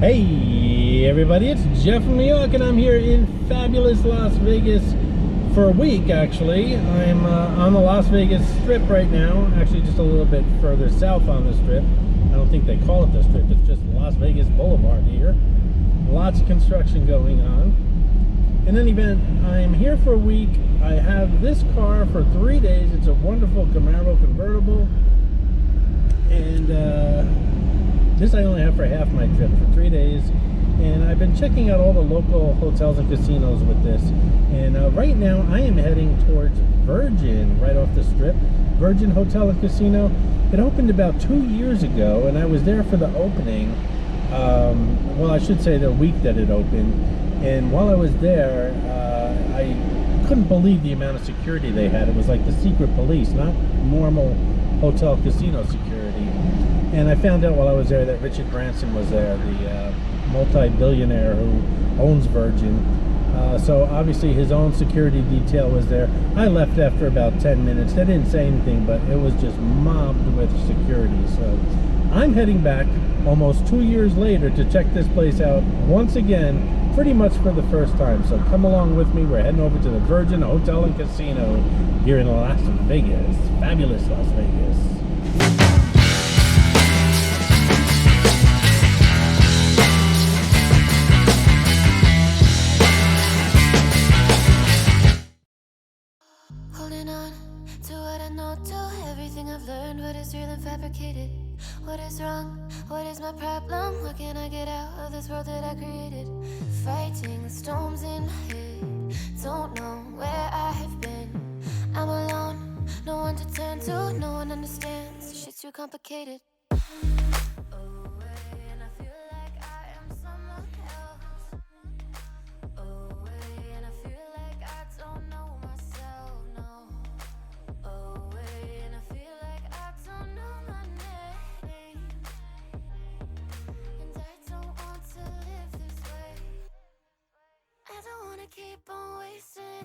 Hey everybody, it's Jeff from Yawk, and I'm here in fabulous Las Vegas for a week actually. I'm on the Las Vegas Strip right now, actually just a little bit further south on the Strip. I don't think they call it the Strip, it's just Las Vegas Boulevard here. Lots of construction going on. In any event, I'm here for a week. I have this car for 3 days. It's a wonderful Camaro convertible, and this I only have for half my trip, for 3 days, and I've been checking out all the local hotels and casinos with this. And right now I am heading towards Virgin, right off the Strip. Virgin Hotel and Casino. It opened about 2 years ago, and I was there for the opening. Well, I should say the week that it opened. And while I was there, I couldn't believe the amount of security they had. It was like the secret police, not normal hotel casino security. And I found out while I was there that Richard Branson was there, the multi-billionaire who owns Virgin. So obviously his own security detail was there. I left after about 10 minutes. They didn't say anything, but it was just mobbed with security. So I'm heading back almost 2 years later to check this place out once again, pretty much for the first time. So come along with me. We're heading over to the Virgin Hotel and Casino here in Las Vegas. Fabulous Las Vegas. What is real and fabricated? What is wrong? What is my problem? What can I get out of this world that I created? Fighting the storms in my head. Don't know where I have been. I'm alone, no one to turn to. No one understands, this shit's too complicated.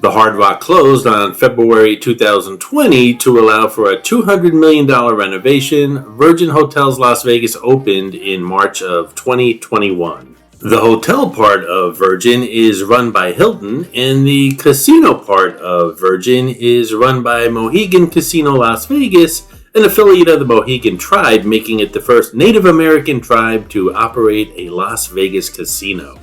The Hard Rock closed on February 2020 to allow for a $200 million renovation. Virgin Hotels Las Vegas opened in March of 2021. The hotel part of Virgin is run by Hilton, and the casino part of Virgin is run by Mohegan Casino Las Vegas, an affiliate of the Mohegan tribe, making it the first Native American tribe to operate a Las Vegas casino.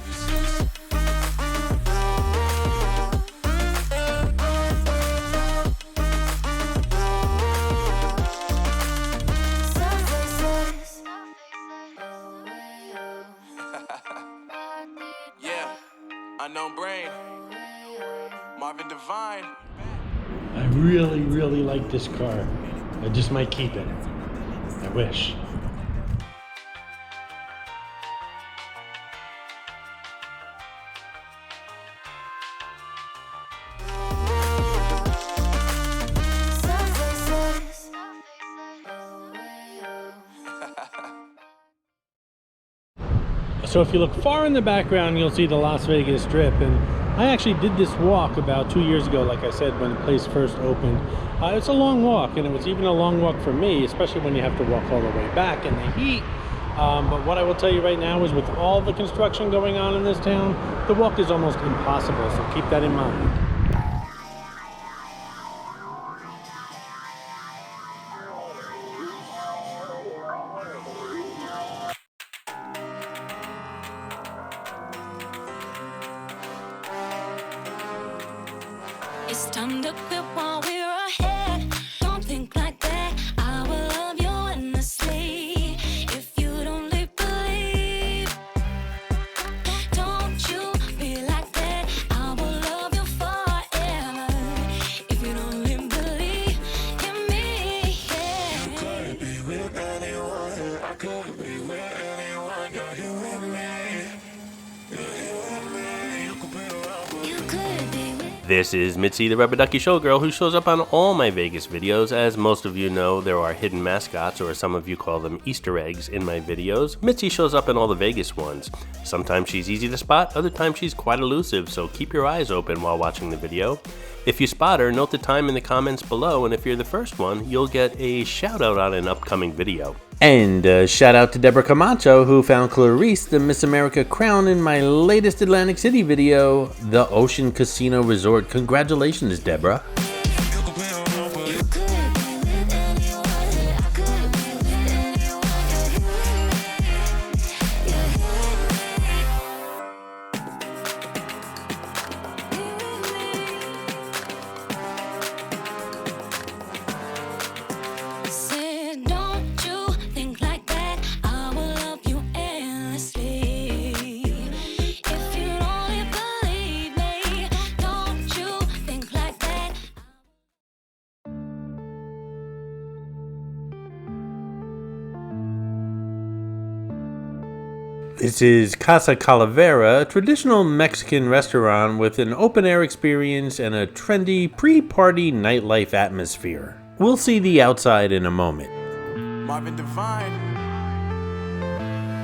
I really like this car. I just might keep it. I wish. So if you look far in the background, you'll see the Las Vegas Strip, and I actually did this walk about 2 years ago, like I said, when the place first opened. It's a long walk, and it was even a long walk for me, especially when you have to walk all the way back in the heat. But what I will tell you right now is with all the construction going on in this town, the walk is almost impossible, so keep that in mind. It's time to quit while we're ahead. Don't think like that. I will love you endlessly. If you don't believe, don't you be like that. I will love you forever. If you don't believe in me, yeah. You couldn't be with anyone. I couldn't be with anyone. You're here with me. You're here with me. You could be around. You could be with. This is Mitzi, the Rubber Ducky Showgirl, who shows up on all my Vegas videos. As most of you know, there are hidden mascots, or some of you call them Easter eggs, in my videos. Mitzi shows up in all the Vegas ones. Sometimes she's easy to spot, other times she's quite elusive, so keep your eyes open while watching the video. If you spot her, note the time in the comments below, and if you're the first one, you'll get a shout out on an upcoming video. And shout out to Deborah Camacho, who found Clarice the Miss America crown in my latest Atlantic City video, the Ocean Casino Resort. Congratulations, Deborah. Said, don't you think like that? I will love you endlessly. If you only believe me, don't you think like that? This is Casa Calavera, a traditional Mexican restaurant with an open-air experience and a trendy pre-party nightlife atmosphere. We'll see the outside in a moment. Marvin Devine.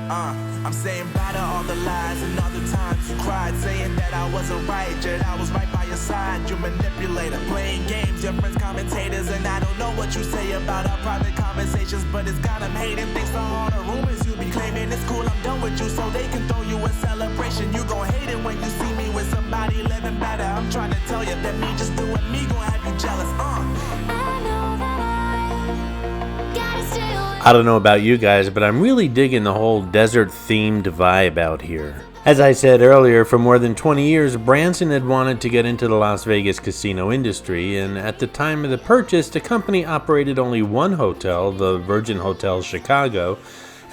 I'm saying bye to all the lies and all the times you cried, saying that I wasn't right, yet I was right by your side. You manipulator, playing games, your friends commentators, and I don't know what you say about our private conversations, but it's got them hating. Thanks to all the rumors you be claiming. It's cool, I'm done with you, so they can throw you a celebration. You gon' hate it when you see me with somebody living better. I'm trying to tell you that me just doing me gon' have you jealous. I know that I gotta stay away. I don't know about you guys, but I'm really digging the whole desert-themed vibe out here. As I said earlier, for more than 20 years, Branson had wanted to get into the Las Vegas casino industry, and at the time of the purchase, the company operated only one hotel, the Virgin Hotels Chicago,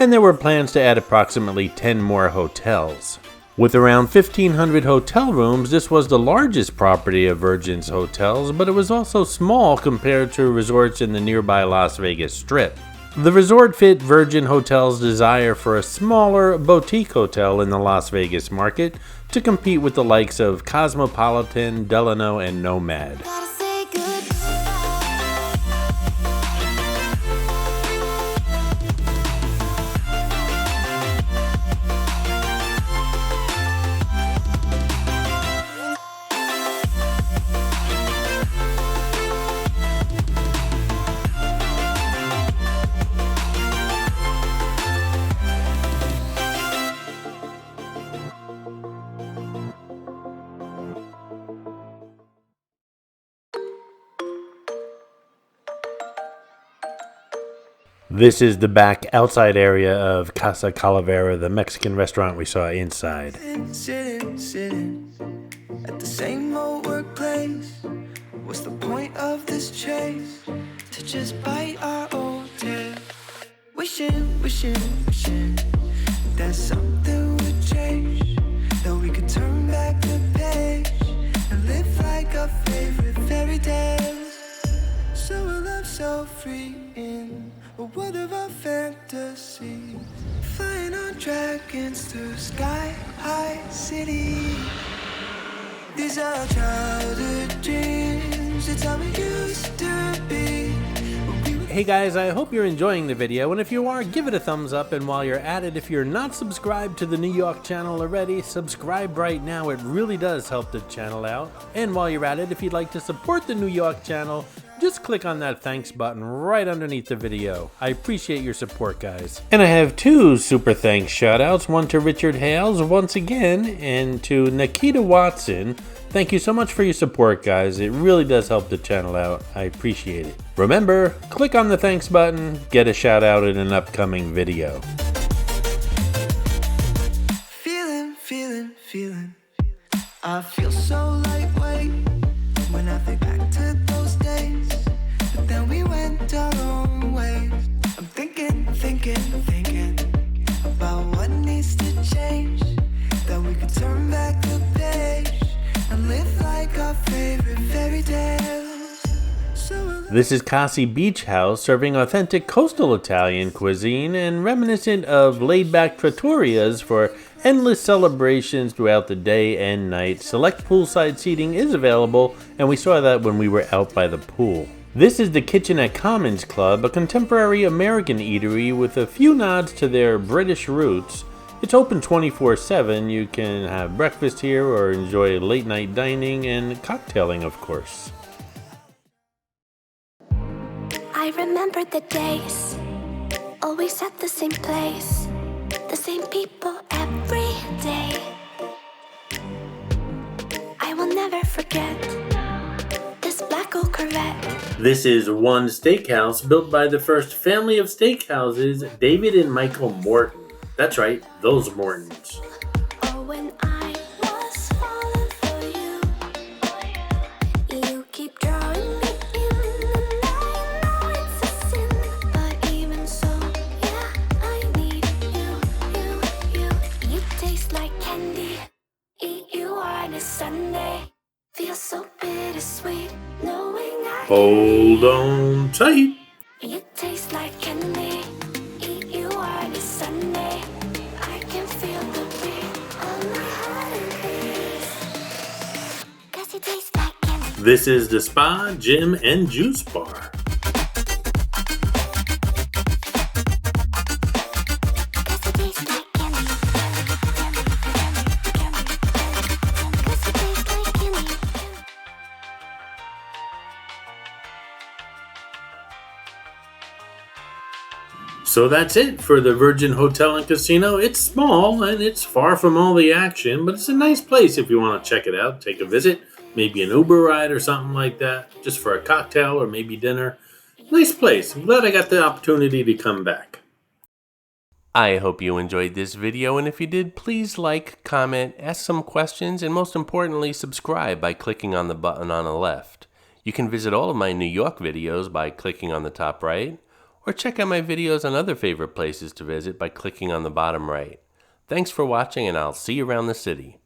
and there were plans to add approximately 10 more hotels. With around 1,500 hotel rooms, this was the largest property of Virgin's hotels, but it was also small compared to resorts in the nearby Las Vegas Strip. The resort fit Virgin Hotels' desire for a smaller boutique hotel in the Las Vegas market to compete with the likes of Cosmopolitan, Delano, and Nomad. Gotta say goodbye. This is the back outside area of Casa Calavera, the Mexican restaurant we saw inside. Sitting at the same old workplace. What's the point of this chase? To just bite our old tail. Wishing that something would change, that we could turn back the page and live like our favorite fairy tales. So a love so free in a world of our fantasies, flying on dragons through sky high cities. These are childhood dreams, it's how we used to be. Hey guys, I hope you're enjoying the video, and if you are, give it a thumbs up, and while you're at it, if you're not subscribed to the New York channel already, subscribe right now. It really does help the channel out. And while you're at it, if you'd like to support the New York channel, just click on that thanks button right underneath the video. I appreciate your support, guys. And I have two super thanks shoutouts, one to Richard Hales once again, and to Nikita Watson. Thank you so much for your support, guys. It really does help the channel out. I appreciate it. Remember, click on the thanks button, get a shout out in an upcoming video. Feeling. I feel so lightweight when I think back to those days, but then we went our own ways. I'm thinking about what needs to change, that we could turn back the page and live like our favorite fairy tales. This is Kasi Beach House, serving authentic coastal Italian cuisine and reminiscent of laid-back trattorias for endless celebrations throughout the day and night. Select poolside seating is available, and we saw that when we were out by the pool. This is the Kitchen at Commons Club, a contemporary American eatery with a few nods to their British roots. It's open 24/7. You can have breakfast here or enjoy late night dining and cocktailing, of course. I remember the days, always at the same place, the same people every day. I will never forget this black old Corvette. This is one steakhouse built by the first family of steakhouses, David and Michael Morton. That's right, those Mortons. Oh, when I was falling for you, you keep drawing me in, and I know it's a sin, but even so, yeah, I need you. You taste like candy, eat you on a Sunday, feels so bittersweet, knowing I Hold on tight. You taste like candy, eat you on a Sunday. I can feel the beat on my heart and face. 'Cause you taste like candy. This is the Spa, Gym, and Juice Bar. 'Cause you taste like candy. 'Cause you taste like candy. So that's it for the Virgin Hotel and Casino. It's small and it's far from all the action, but it's a nice place if you want to check it out. Take a visit, maybe an Uber ride or something like that, just for a cocktail or maybe dinner. Nice place. I'm glad I got the opportunity to come back. I hope you enjoyed this video, and if you did, please like, comment, ask some questions, and most importantly, subscribe by clicking on the button on the left. You can visit all of my New York videos by clicking on the top right, or check out my videos on other favorite places to visit by clicking on the bottom right. Thanks for watching, and I'll see you around the city.